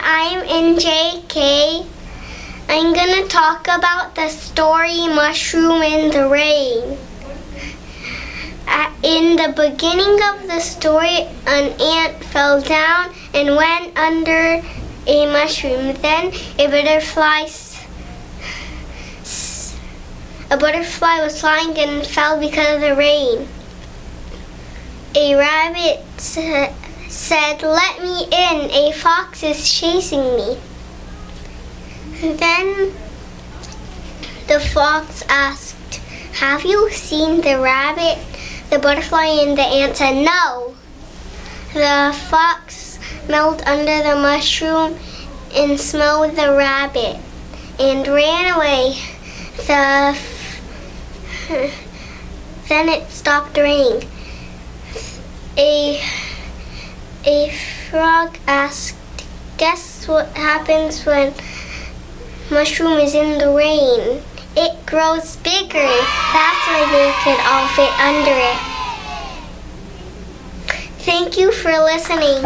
I'm in JK. I'm gonna talk about the story Mushroom in the Rain. In the beginning of the story, an ant fell down and went under a mushroom. Then a butterfly was flying and fell because of the rain. A rabbit said, "Let me in, a fox is chasing me." Then the fox asked, "Have you seen the rabbit?" The butterfly and the ant said, "No." The fox smelled under the mushroom and smelled the rabbit and ran away. Then it stopped raining. A frog asked, "Guess what happens when mushroom is in the rain?" It grows bigger. That's why they could all fit under it. Thank you for listening.